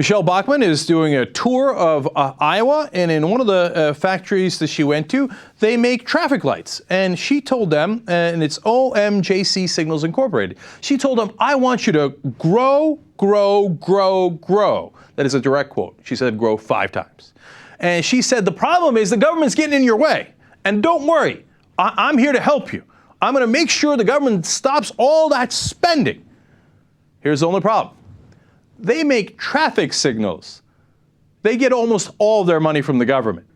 Michele Bachmann is doing a tour of Iowa, and in one of the factories that she went to, they make traffic lights. And she told them, and it's OMJC Signals Incorporated, she told them, I want you to grow, grow, grow, grow. That is a direct quote. She said grow 5 times. And she said, the problem is the government's getting in your way. And don't worry, I'm here to help you. I'm going to make sure the government stops all that spending. Here's the only problem. They make traffic signals. They get almost all their money from the government.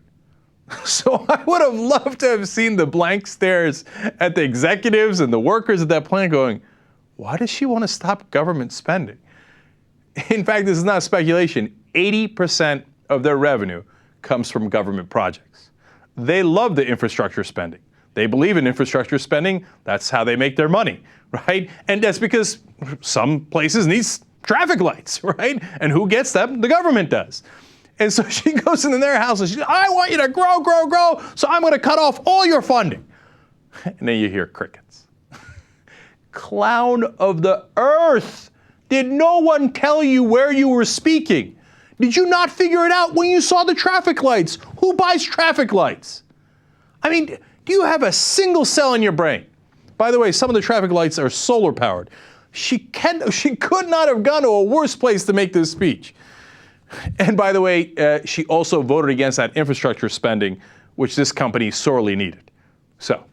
So I would have loved to have seen the blank stares at the executives and the workers at that plant going, why does she want to stop government spending? In fact, this is not speculation. 80% of their revenue comes from government projects. They love the infrastructure spending. They believe in infrastructure spending. That's how they make their money, right? And that's because some places need traffic lights, right? And who gets them? The government does. And so she goes into their house and she says, I want you to grow, grow, grow, so I'm going to cut off all your funding. And then you hear crickets. Clown of the earth. Did no one tell you where you were speaking? Did you not figure it out when you saw the traffic lights? Who buys traffic lights? I mean, do you have a single cell in your brain? By the way, some of the traffic lights are solar powered. She could not have gone to a worse place to make this speech. And by the way, she also voted against that infrastructure spending, which this company sorely needed. So,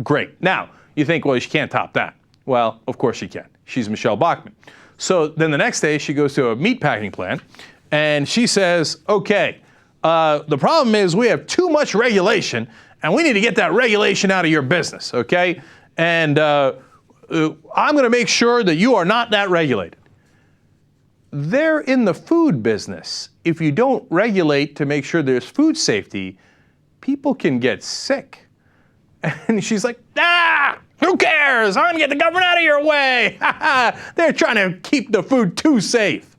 great. Now, you think, well, she can't top that. Well, of course she can. She's Michele Bachmann. So then the next day, she goes to a meat packing plant, and she says, okay, the problem is we have too much regulation, and we need to get that regulation out of your business, okay? And I'm going to make sure that you are not that regulated. They're in the food business. If you don't regulate to make sure there's food safety, people can get sick. And she's like, who cares? I'm going to get the government out of your way. They're trying to keep the food too safe.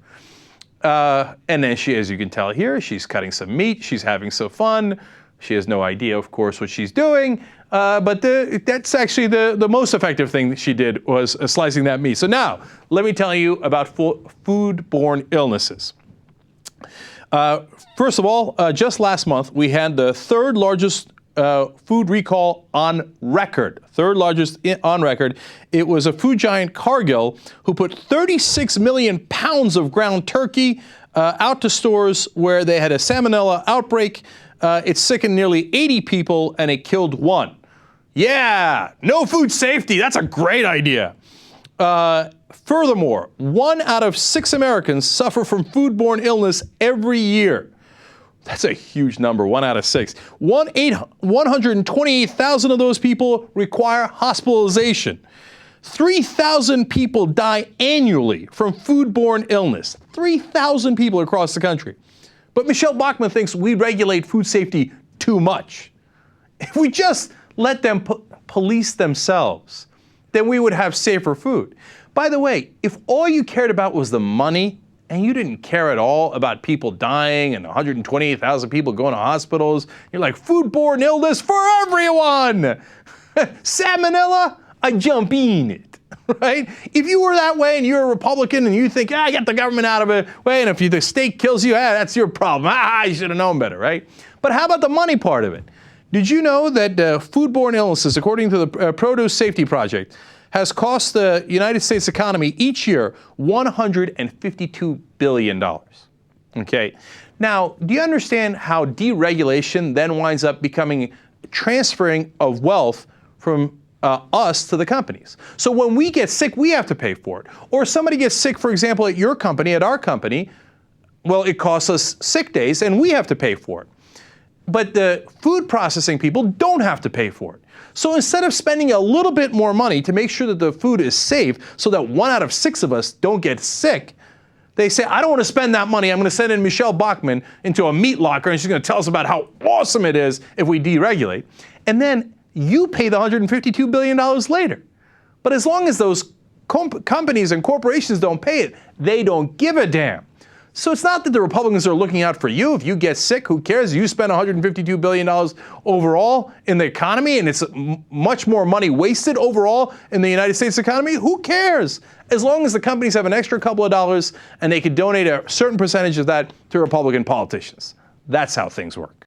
And then she, as you can tell here, she's cutting some meat. She's having some fun. She has no idea, of course, what she's doing. But that's actually the most effective thing that she did was slicing that meat. So now, let me tell you about foodborne illnesses. First of all, just last month, we had the third largest food recall on record. Third largest on record. It was a food giant, Cargill, who put 36 million pounds of ground turkey out to stores where they had a salmonella outbreak. It sickened nearly 80 people and it killed 1. Yeah, no food safety. That's a great idea. Furthermore, 1 out of 6 Americans suffer from foodborne illness every year. That's a huge number, 1 out of 6. 128,000 of those people require hospitalization. 3,000 people die annually from foodborne illness. 3,000 people across the country. But Michele Bachmann thinks we regulate food safety too much. If we just let them police themselves, then we would have safer food. By the way, if all you cared about was the money, and you didn't care at all about people dying and 128,000 people going to hospitals, you're like, foodborne illness for everyone! Salmonella, I jump in it, right? If you were that way and you're a Republican and you think, get the government out of it, and if the state kills you, that's your problem. You should have known better, right? But how about the money part of it? Did you know that foodborne illnesses, according to the Produce Safety Project, has cost the United States economy each year $152 billion. Okay. Now, do you understand how deregulation then winds up becoming transferring of wealth from us to the companies? So when we get sick, we have to pay for it. Or somebody gets sick, for example, at your company, at our company, well, it costs us sick days and we have to pay for it. But the food processing people don't have to pay for it. So instead of spending a little bit more money to make sure that the food is safe so that 1 out of 6 of us don't get sick, they say, I don't want to spend that money. I'm going to send in Michele Bachmann into a meat locker and she's going to tell us about how awesome it is if we deregulate. And then you pay the $152 billion later. But as long as those companies and corporations don't pay it, they don't give a damn. So it's not that the Republicans are looking out for you. If you get sick, who cares? You spend $152 billion overall in the economy, and it's much more money wasted overall in the United States economy. Who cares? As long as the companies have an extra couple of dollars and they can donate a certain percentage of that to Republican politicians. That's how things work.